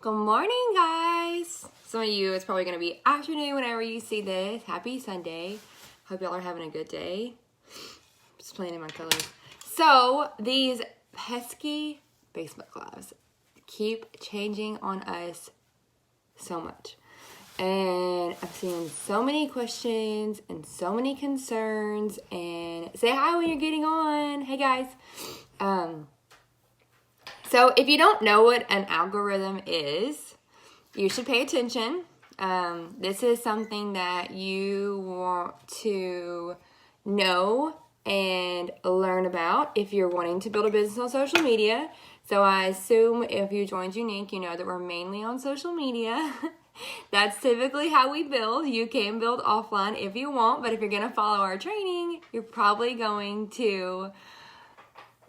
Good morning, guys. Some of you, it's probably going to be afternoon whenever you see this. Happy Sunday. Hope y'all are having a good day. Just playing in my colors. So, these pesky Facebook Lives keep changing on us so much. And I'm seeing so many questions and so many concerns. And say hi when you're getting on. Hey, guys. So if you don't know what an algorithm is, you should pay attention. This is something that you want to know and learn about if you're wanting to build a business on social media. So I assume if you joined Unique, you know that we're mainly on social media. That's typically how we build. You can build offline if you want, but if you're going to follow our training, you're probably going to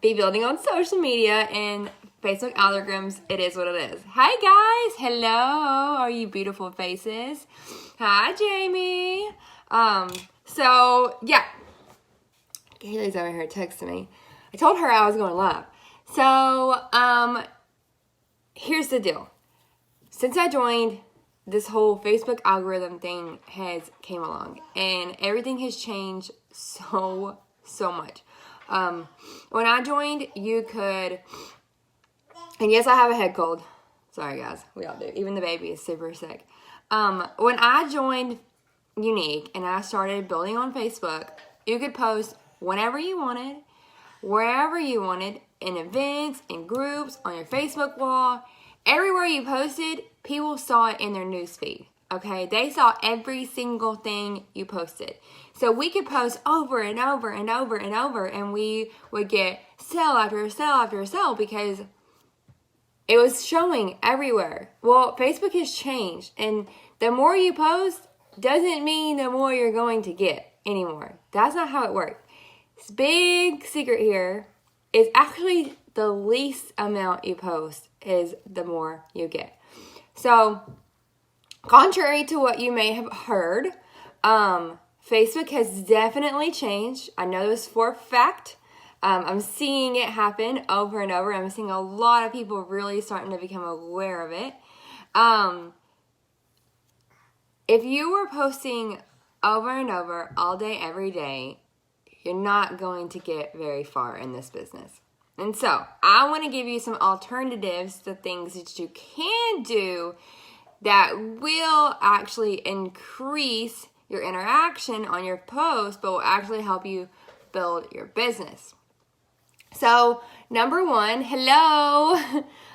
be building on social media and Facebook algorithms. It is what it is. Hi guys, hello. Are you beautiful faces? Hi Jamie. So yeah, Kaylee's over here texting me. I told her I was going live. So here's the deal. Since I joined, this whole Facebook algorithm thing has came along, and everything has changed so much. When I joined, you could, and yes, I have a head cold. Sorry, guys. We all do. Even the baby is super sick. When I joined Unique and I started building on Facebook, you could post whenever you wanted, wherever you wanted, in events, in groups, on your Facebook wall. Everywhere you posted, people saw it in their newsfeed. Okay, they saw every single thing you posted. So we could post over and over and over and over, and we would get sale after sale after sale because it was showing everywhere. Well, Facebook has changed, and the more you post doesn't mean the more you're going to get anymore. That's not how it works. This big secret here is actually the least amount you post is the more you get. So, contrary to what you may have heard, Facebook has definitely changed. I know this for a fact. I'm seeing it happen over and over. I'm seeing a lot of people really starting to become aware of it. If you were posting over and over all day, every day, you're not going to get very far in this business. And so, I want to give you some alternatives to things that you can do that will actually increase your interaction on your post, but will actually help you build your business. So, number one, hello.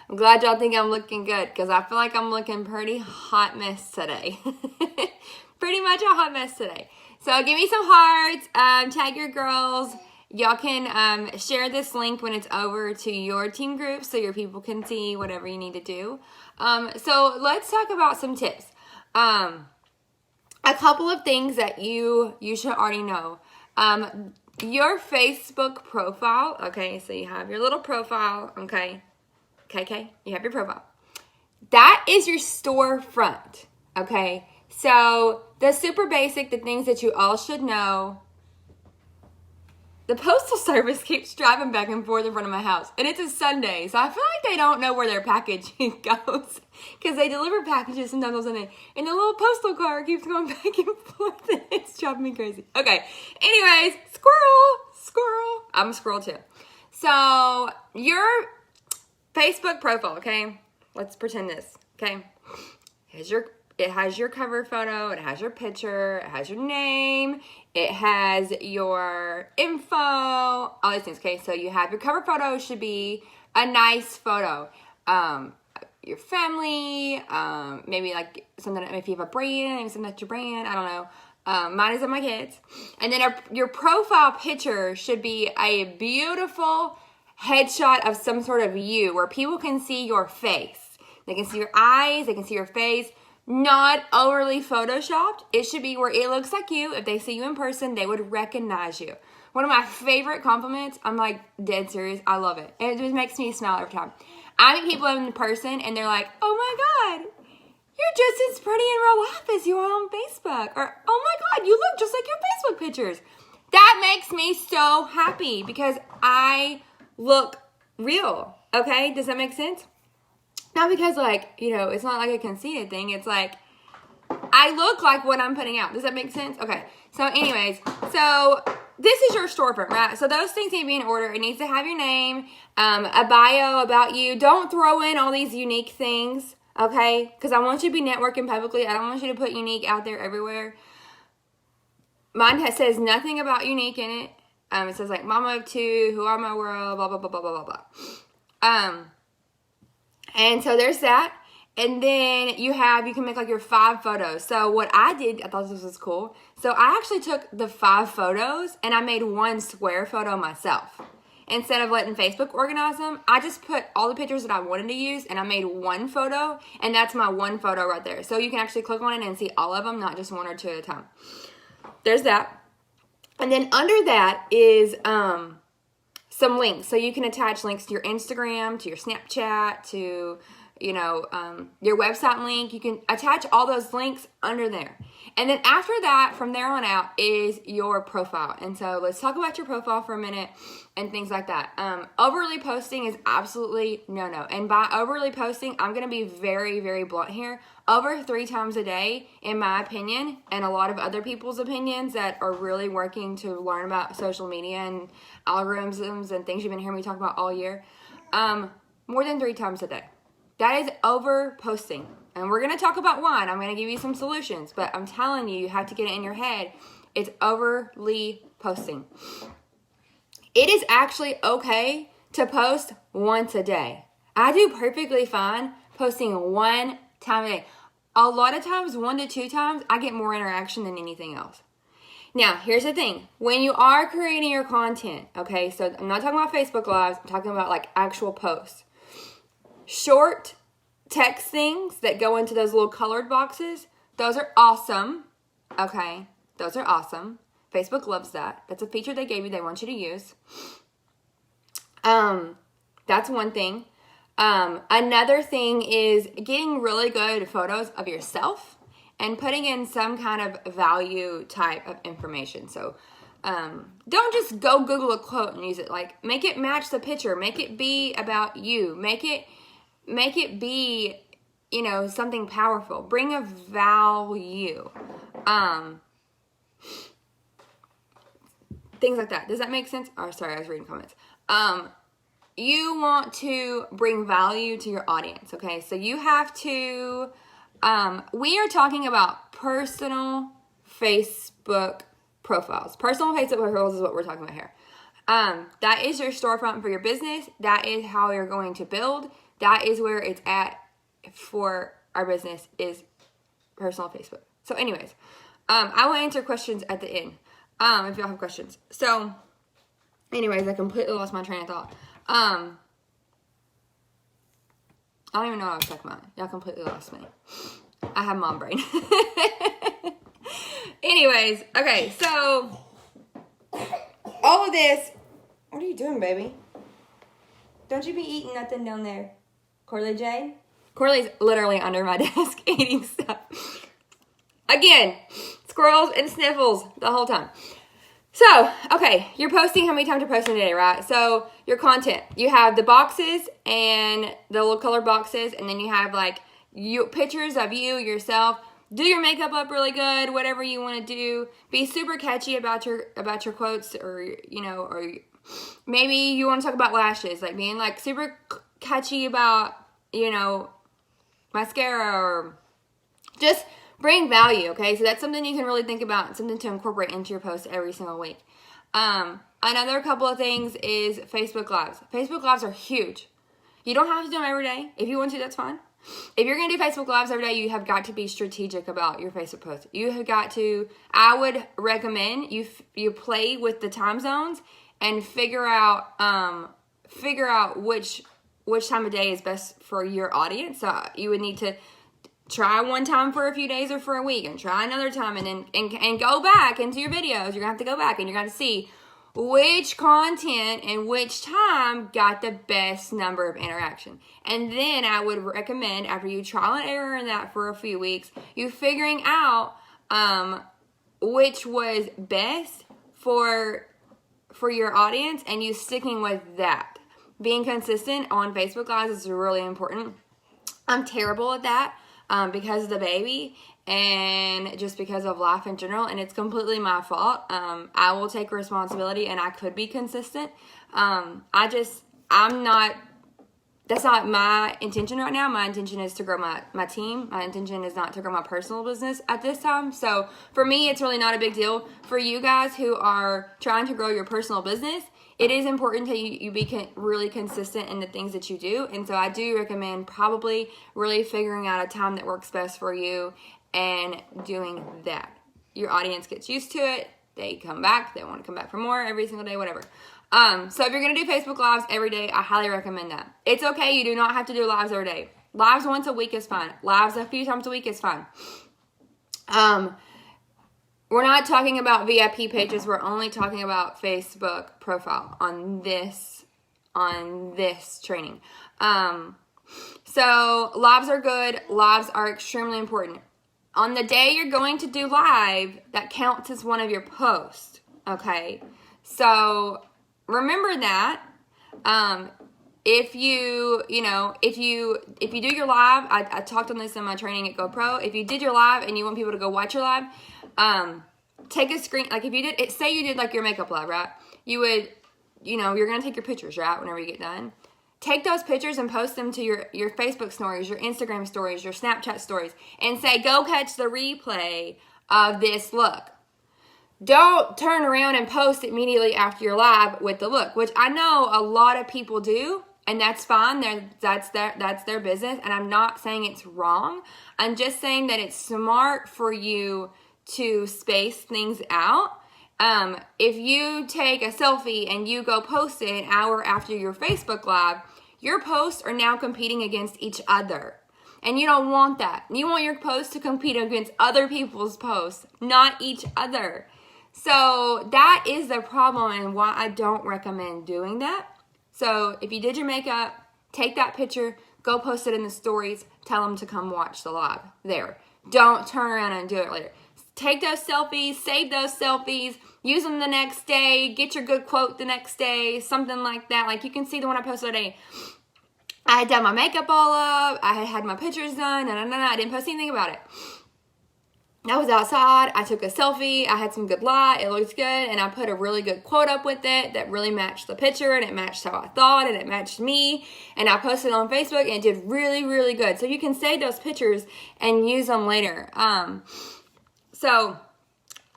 I'm glad y'all think I'm looking good because I feel like I'm looking pretty hot mess today. Pretty much a hot mess today. So, give me some hearts. Tag your girls. Y'all can share this link when it's over to your team group so your people can see whatever you need to do. So let's talk about some tips. A couple of things that you should already know. Your Facebook profile, okay, so you have your little profile, okay, you have your profile. That is your storefront, okay? So the super basic, the things that you all should know. The postal service keeps driving back and forth in front of my house. And it's a Sunday, so I feel like they don't know where their package goes. Because they deliver packages sometimes on Sunday. And the little postal car keeps going back and forth. And it's driving me crazy. Okay, anyways, squirrel. I'm a squirrel too. So, your Facebook profile, okay? Let's pretend this, okay? It has your cover photo, it has your picture, it has your name, it has your info, all these things, okay? So you have your cover photo should be a nice photo. Your family, maybe like something, if you have a brand, maybe something that's your brand, I don't know. Mine is of my kids. And then your profile picture should be a beautiful headshot of some sort of you where people can see your face. They can see your eyes, they can see your face. Not overly photoshopped. It should be where it looks like you. If they see you in person, they would recognize you. One of my favorite compliments, I'm like dead serious. I love it. And it just makes me smile every time. I meet people in person and they're like, oh my God, you're just as pretty in real life as you are on Facebook. Or, oh my God, you look just like your Facebook pictures. That makes me so happy because I look real. Okay? Does that make sense? Not because, like, you know, it's not like a conceited thing. It's like, I look like what I'm putting out. Does that make sense? Okay. So anyways, so this is your storefront, right? So those things need to be in order. It needs to have your name, a bio about you. Don't throw in all these unique things, okay? Because I want you to be networking publicly. I don't want you to put unique out there everywhere. Mine says nothing about unique in it. It says like mama of two, who are my world, blah, blah, blah, blah, blah, blah, blah. And so there's that. And then you can make like your 5 photos. So what I did, I thought this was cool. So I actually took the 5 photos and I made one square photo myself. Instead of letting Facebook organize them, I just put all the pictures that I wanted to use and I made one photo, and that's my one photo right there. So you can actually click on it and see all of them, not just 1 or 2 at a time. There's that. And then under that is some links. So you can attach links to your Instagram, to your Snapchat, to your website link. You can attach all those links under there. And then after that, from there on out, is your profile. And so let's talk about your profile for a minute and things like that. Overly posting is absolutely no-no. And by overly posting, I'm going to be very, very blunt here. Over 3 times a day, in my opinion, and a lot of other people's opinions that are really working to learn about social media and algorithms and things you've been hearing me talk about all year, more than 3 times a day. That is over posting. And we're going to talk about why, and I'm going to give you some solutions. But I'm telling you, you have to get it in your head. It's overly posting. It is actually okay to post once a day. I do perfectly fine posting 1 time a day. A lot of times, 1 to 2 times, I get more interaction than anything else. Now, here's the thing. When you are creating your content, okay, so I'm not talking about Facebook Lives. I'm talking about like actual posts. Short text things that go into those little colored boxes, those are awesome. Okay, those are awesome. Facebook loves that. That's a feature they gave you. They want you to use. That's one thing. Another thing is getting really good photos of yourself and putting in some kind of value type of information. So don't just go Google a quote and use it. Like, make it match the picture. Make it be about you. Make it be, something powerful. Bring a value. Things like that. Does that make sense? Oh, sorry, I was reading comments. You want to bring value to your audience, okay? So you have to, we are talking about personal Facebook profiles. Personal Facebook profiles is what we're talking about here. That is your storefront for your business. That is how you're going to build. That is where it's at for our business, is personal Facebook. So anyways, I will answer questions at the end, if y'all have questions. So anyways, I completely lost my train of thought. I don't even know what I was talking about. Y'all completely lost me. I have mom brain. Anyways, okay, so all of this. What are you doing, baby? Don't you be eating nothing down there. Corley J? Corley's literally under my desk eating stuff. Again, squirrels and sniffles the whole time. So, okay, you're posting how many times you're posting today, right? So, your content. You have the boxes and the little colored boxes, and then you have like pictures of you, yourself. Do your makeup up really good, whatever you want to do. Be super catchy about your quotes, or or maybe you want to talk about lashes, like being like super catchy about, mascara, or just bring value, okay? So that's something you can really think about, something to incorporate into your posts every single week. Another couple of things is Facebook Lives. Facebook Lives are huge. You don't have to do them every day. If you want to, that's fine. If you're going to do Facebook Lives every day, you have got to be strategic about your Facebook posts. You have got to, I would recommend you play with the time zones and figure out which time of day is best for your audience. So you would need to try one time for a few days or for a week, and try another time, and then and go back into your videos. You're gonna have to go back and you're gonna see which content and which time got the best number of interaction. And then I would recommend, after you trial and error in that for a few weeks, you figuring out which was best for your audience, and you sticking with that. Being consistent on Facebook Lives is really important. I'm terrible at that because of the baby and just because of life in general, and it's completely my fault. I will take responsibility, and I could be consistent. I'm not, that's not my intention right now. My intention is to grow my team. My intention is not to grow my personal business at this time. So for me, it's really not a big deal. For you guys who are trying to grow your personal business, it is important that you be really consistent in the things that you do. And so I do recommend probably really figuring out a time that works best for you and doing that. Your audience gets used to it. They come back. They want to come back for more every single day, whatever. So if you're going to do Facebook Lives every day, I highly recommend that. It's okay. You do not have to do lives every day. Lives once a week is fine. Lives a few times a week is fine. We're not talking about VIP pages. We're only talking about Facebook profile on this training. So lives are good. Lives are extremely important. On the day you're going to do live, that counts as one of your posts. Okay. So remember that. If you do your live, I talked on this in my training at GoPro. If you did your live and you want people to go watch your live, take a screen, like if you did it, say you did like your makeup live, right? You would, you're going to take your pictures, right? Whenever you get done. Take those pictures and post them to your Facebook stories, your Instagram stories, your Snapchat stories, and say, go catch the replay of this look. Don't turn around and post immediately after your live with the look, which I know a lot of people do, and that's fine. That's their business, and I'm not saying it's wrong. I'm just saying that it's smart for you to space things out. If you take a selfie and you go post it an hour after your Facebook Live, your posts are now competing against each other. And you don't want that. You want your posts to compete against other people's posts, not each other. So that is the problem and why I don't recommend doing that. So if you did your makeup, take that picture, go post it in the stories, tell them to come watch the live there. Don't turn around and do it later. Take those selfies, save those selfies, use them the next day, get your good quote the next day, something like that. Like you can see the one I posted today. I had done my makeup all up. I had my pictures done. I didn't post anything about it. I was outside. I took a selfie. I had some good light. It looked good. And I put a really good quote up with it that really matched the picture. And it matched how I thought. And it matched me. And I posted it on Facebook. And it did really, really good. So you can save those pictures and use them later. So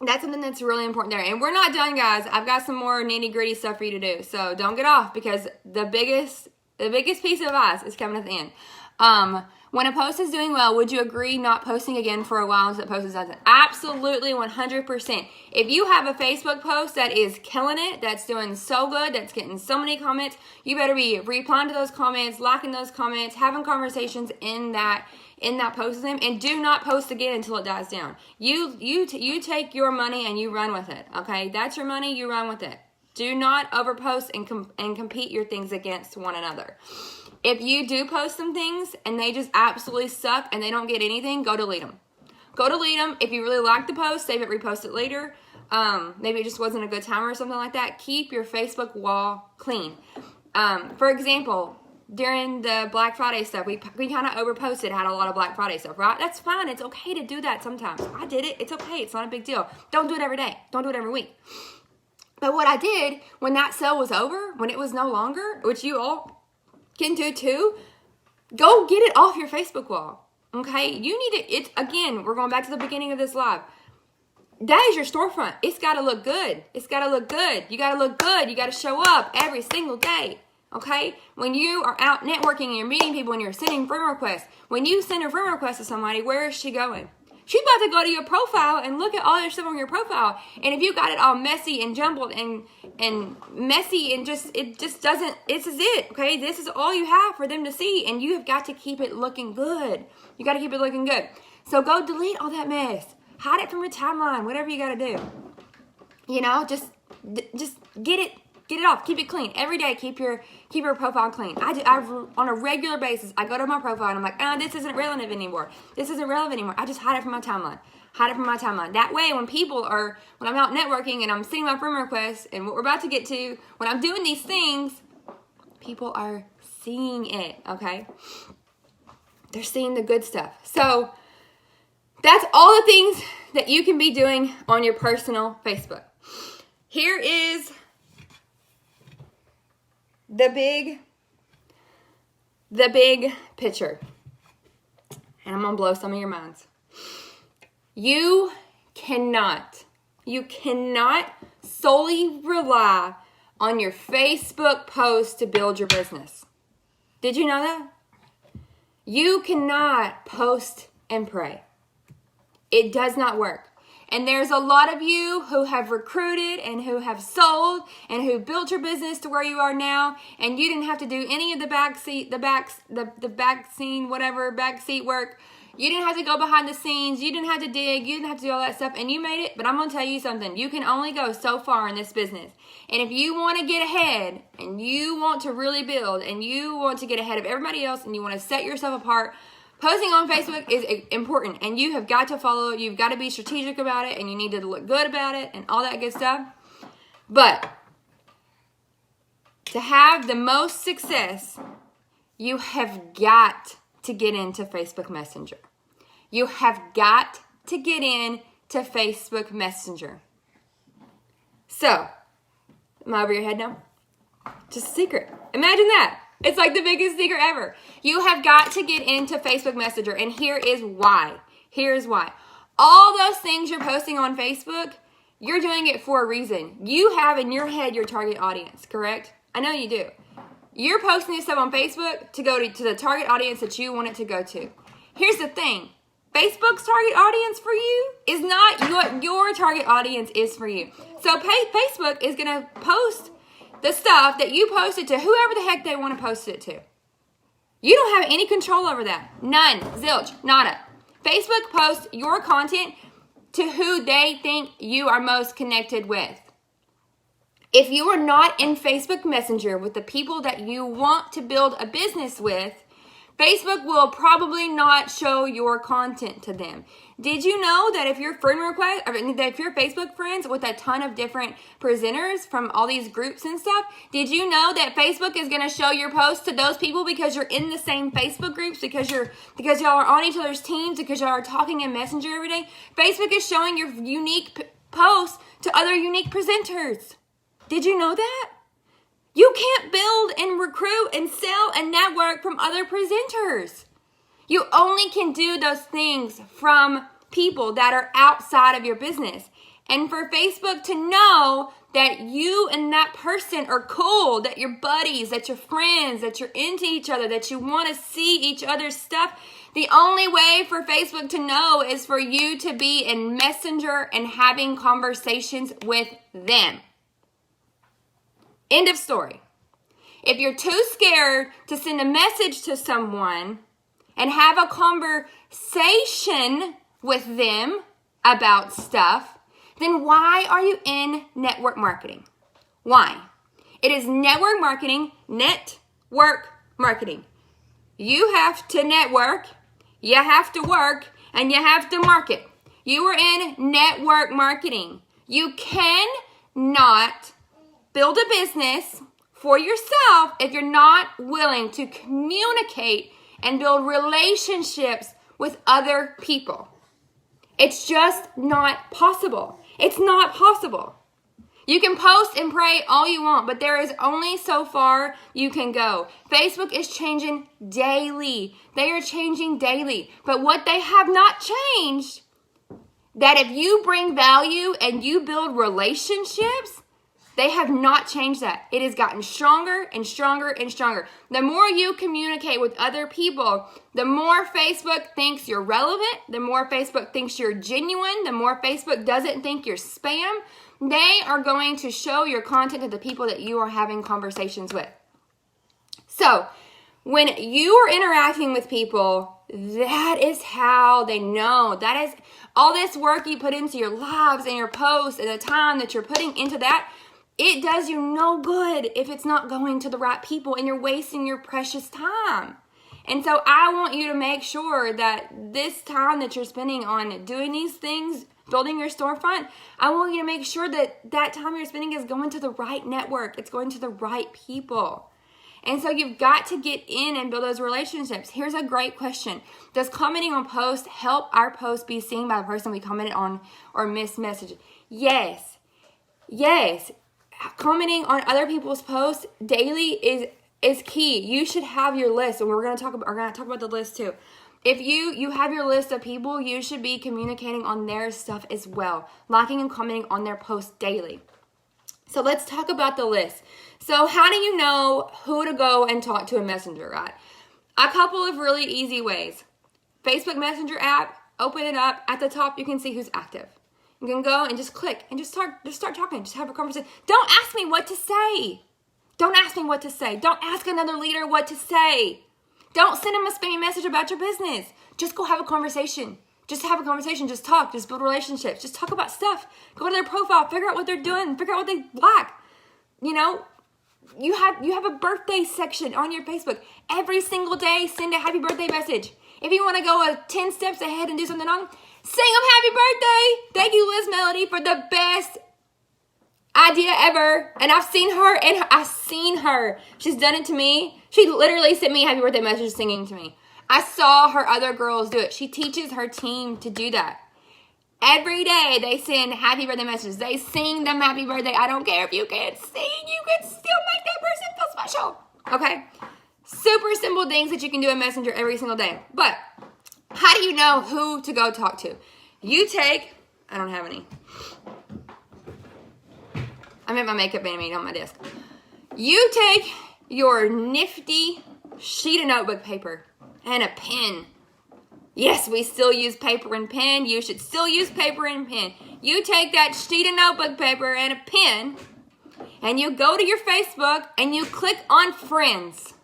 that's something that's really important there. And we're not done, guys. I've got some more nitty-gritty stuff for you to do. So don't get off, because the biggest piece of advice is coming at the end. When a post is doing well, would you agree not posting again for a while until the post is done? Absolutely, 100%. If you have a Facebook post that is killing it, that's doing so good, that's getting so many comments, you better be replying to those comments, liking those comments, having conversations in that post with them, and do not post again until it dies down. You take your money and you run with it, okay? That's your money, you run with it. Do not overpost and compete your things against one another. If you do post some things and they just absolutely suck and they don't get anything, go delete them. Go delete them. If you really like the post, save it, repost it later. Maybe it just wasn't a good time or something like that. Keep your Facebook wall clean. For example, during the Black Friday stuff, we kind of overposted, had a lot of Black Friday stuff, right? That's fine. It's okay to do that sometimes. I did it. It's okay. It's not a big deal. Don't do it every day. Don't do it every week. But what I did when that sale was over, when it was no longer, which you all can do too, go get it off your Facebook wall. Okay? You need it. It's, again, we're going back to the beginning of this live. That is your storefront. It's got to look good. It's got to look good. You got to look good. You got to show up every single day. Okay? When you are out networking and you're meeting people and you're sending friend requests, when you send a friend request to somebody, where is she going? She's about to go to your profile and look at all your stuff on your profile. And if you got it all messy and jumbled and messy and it just doesn't, this is it, okay? This is all you have for them to see, and you have got to keep it looking good. You got to keep it looking good. So go delete all that mess. Hide it from your timeline, whatever you got to do. Just get it off. Keep it clean. Every day, keep your profile clean. On a regular basis, I go to my profile and I'm like, this isn't relevant anymore. This isn't relevant anymore. I just hide it from my timeline. That way, when I'm out networking and I'm seeing my friend requests and what we're about to get to, when I'm doing these things, people are seeing it, okay? They're seeing the good stuff. So that's all the things that you can be doing on your personal Facebook. Here is the big picture. And I'm going to blow some of your minds. You cannot solely rely on your Facebook post to build your business. Did you know that? You cannot post and pray. It does not work. And there's a lot of you who have recruited and who have sold and who built your business to where you are now, and you didn't have to do any of the backseat work. You didn't have to go behind the scenes. You didn't have to dig. You didn't have to do all that stuff, and you made it. But I'm going to tell you something. You can only go so far in this business. And if you want to get ahead and you want to really build and you want to get ahead of everybody else and you want to set yourself apart, posting on Facebook is important, and you have got to follow. You've got to be strategic about it, and you need to look good about it and all that good stuff. But to have the most success, you have got to get into Facebook Messenger. You have got to get into Facebook Messenger. So, am I over your head now? Just a secret. Imagine that. It's like the biggest secret ever. You have got to get into Facebook Messenger, and here is why. Here's why. All those things you're posting on Facebook, you're doing it for a reason. You have in your head your target audience, correct? I know you do. You're posting this stuff on Facebook to go to the target audience that you want it to go to. Here's the thing. Facebook's target audience for you is not what your target audience is for you. So Facebook is going to post the stuff that you posted to whoever the heck they want to post it to. You don't have any control over that. None. Zilch. Nada. Facebook posts your content to who they think you are most connected with. If you are not in Facebook Messenger with the people that you want to build a business with, Facebook will probably not show your content to them. Did you know that if you're if you're Facebook friends with a ton of different presenters from all these groups and stuff, did you know that Facebook is going to show your posts to those people because you're in the same Facebook groups, because y'all are on each other's teams, because y'all are talking in Messenger every day? Facebook is showing your unique posts to other unique presenters. Did you know that? You can't build and recruit and sell and network from other presenters. You only can do those things from people that are outside of your business. And for Facebook to know that you and that person are cool, that you're buddies, that you're friends, that you're into each other, that you want to see each other's stuff, the only way for Facebook to know is for you to be in Messenger and having conversations with them. End of story. If you're too scared to send a message to someone and have a conversation with them about stuff, then why are you in network marketing? Why? It is network marketing, You have to network, you have to work, and you have to market. You are in network marketing. You cannot build a business for yourself if you're not willing to communicate and build relationships with other people. It's just not possible. It's not possible. You can post and pray all you want, but there is only so far you can go. Facebook is changing daily. They are changing daily. But what they have not changed, that if you bring value and you build relationships, they have not changed that. It has gotten stronger and stronger and stronger. The more you communicate with other people, the more Facebook thinks you're relevant, the more Facebook thinks you're genuine, the more Facebook doesn't think you're spam. They are going to show your content to the people that you are having conversations with. So, when you are interacting with people, that is how they know. That is all this work you put into your lives and your posts and the time that you're putting into that. It does you no good if it's not going to the right people and you're wasting your precious time. And so I want you to make sure that this time that you're spending on doing these things, building your storefront, I want you to make sure that that time you're spending is going to the right network. It's going to the right people. And so you've got to get in and build those relationships. Here's a great question. Does commenting on posts help our post be seen by the person we commented on or messaged? Yes. Yes. Commenting on other people's posts daily is key. You should have your list, and we're going to talk about the list too. If you have your list of people, you should be communicating on their stuff as well, liking and commenting on their posts daily. So let's talk about the list. So how do you know who to go and talk to in Messenger, right? A couple of really easy ways. Facebook Messenger app, open it up. At the top, you can see who's active. You can go and just click and just start talking. Just have a conversation. Don't ask me what to say. Don't ask me what to say. Don't ask another leader what to say. Don't send them a spammy message about your business. Just go have a conversation. Just have a conversation. Just talk. Just build relationships. Just talk about stuff. Go to their profile. Figure out what they're doing. Figure out what they like. You know, you have a birthday section on your Facebook. Every single day, send a happy birthday message. If you want to go 10 steps ahead and do something on, sing them happy birthday. Thank you, Liz Melody, for the best idea ever. And I've seen her. She's done it to me. She literally sent me a happy birthday message singing to me. I saw her other girls do it. She teaches her team to do that. Every day they send happy birthday messages. They sing them happy birthday. I don't care if you can't sing. You can still make that person feel special. Okay? Super simple things that you can do in Messenger every single day. But how do you know who to go talk to? I don't have any. I'm at my makeup bandmate on my desk. You take your nifty sheet of notebook paper and a pen. Yes, we still use paper and pen. You should still use paper and pen. You take that sheet of notebook paper and a pen, and you go to your Facebook and you click on friends.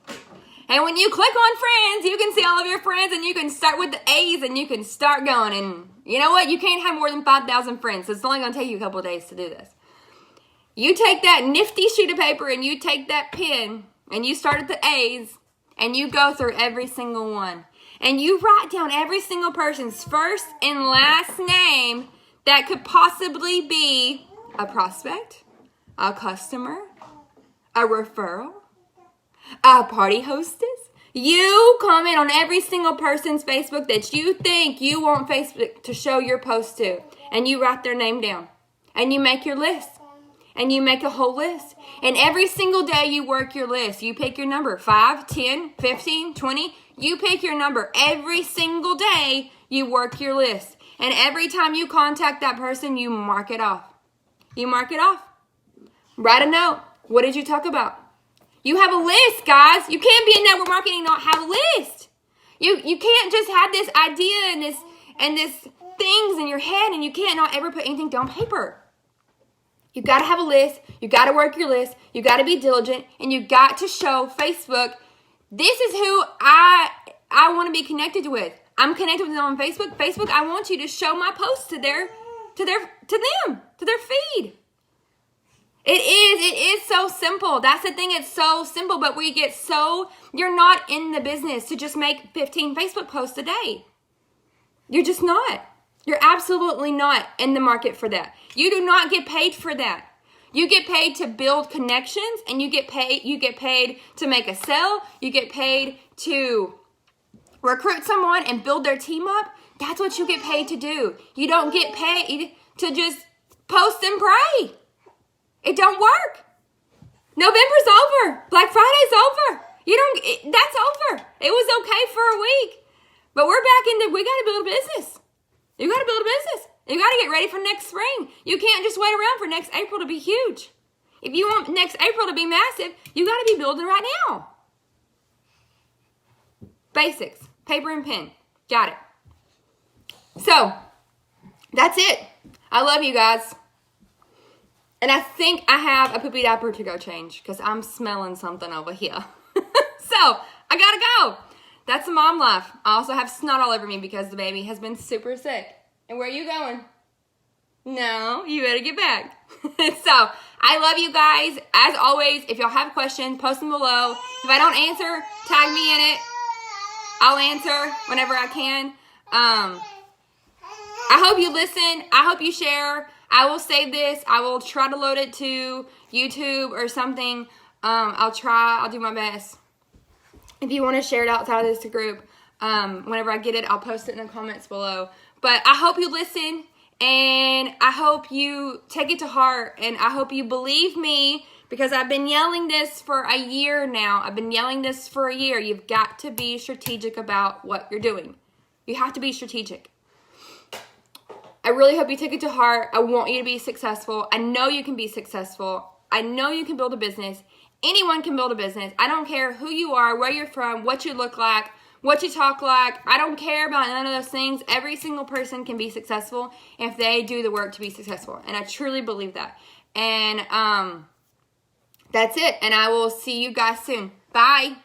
And when you click on friends, you can see all of your friends, and you can start with the A's and you can start going. And you know what? You can't have more than 5,000 friends, so it's only going to take you a couple of days to do this. You take that nifty sheet of paper and you take that pen and you start at the A's and you go through every single one. And you write down every single person's first and last name that could possibly be a prospect, a customer, a referral, a party hostess. You comment on every single person's Facebook that you think you want Facebook to show your post to. And you write their name down. And you make your list. And you make a whole list. And every single day you work your list. You pick your number, 5, 10, 15, 20. You pick your number. Every single day you work your list. And every time you contact that person, you mark it off. You mark it off. Write a note. What did you talk about? You have a list, guys. You can't be in network marketing and not have a list. You can't just have this idea and this things in your head and you can't not ever put anything down paper. You got to have a list. You got to work your list. You got to be diligent, and you got to show Facebook, this is who I want to be connected with. I'm connected with them on Facebook. Facebook, I want you to show my posts to them, to their feed. It is so simple. That's the thing. It's so simple, but you're not in the business to just make 15 Facebook posts a day. You're just not. You're absolutely not in the market for that. You do not get paid for that. You get paid to build connections, and you get paid to make a sale. You get paid to recruit someone and build their team up. That's what you get paid to do. You don't get paid to just post and pray. It don't work. November's over. Black Friday's over. That's over. It was okay for a week. But we got to build a business. You got to build a business. You got to get ready for next spring. You can't just wait around for next April to be huge. If you want next April to be massive, you got to be building right now. Basics. Paper and pen. Got it. So, that's it. I love you guys. And I think I have a poopy diaper to go change because I'm smelling something over here. So, I got to go. That's the mom life. I also have snot all over me because the baby has been super sick. And where are you going? No, you better get back. So, I love you guys. As always, if y'all have questions, post them below. If I don't answer, tag me in it. I'll answer whenever I can. I hope you listen. I hope you share. I will save this. I will try to load it to YouTube or something. I'll try. I'll do my best. If you want to share it outside of this group, whenever I get it, I'll post it in the comments below. But I hope you listen, and I hope you take it to heart, and I hope you believe me, because I've been yelling this for a year now. I've been yelling this for a year. You've got to be strategic about what you're doing. You have to be strategic. I really hope you take it to heart. I want you to be successful. I know you can be successful. I know you can build a business. Anyone can build a business. I don't care who you are, where you're from, what you look like, what you talk like. I don't care about none of those things. Every single person can be successful if they do the work to be successful. And I truly believe that. And that's it. And I will see you guys soon. Bye.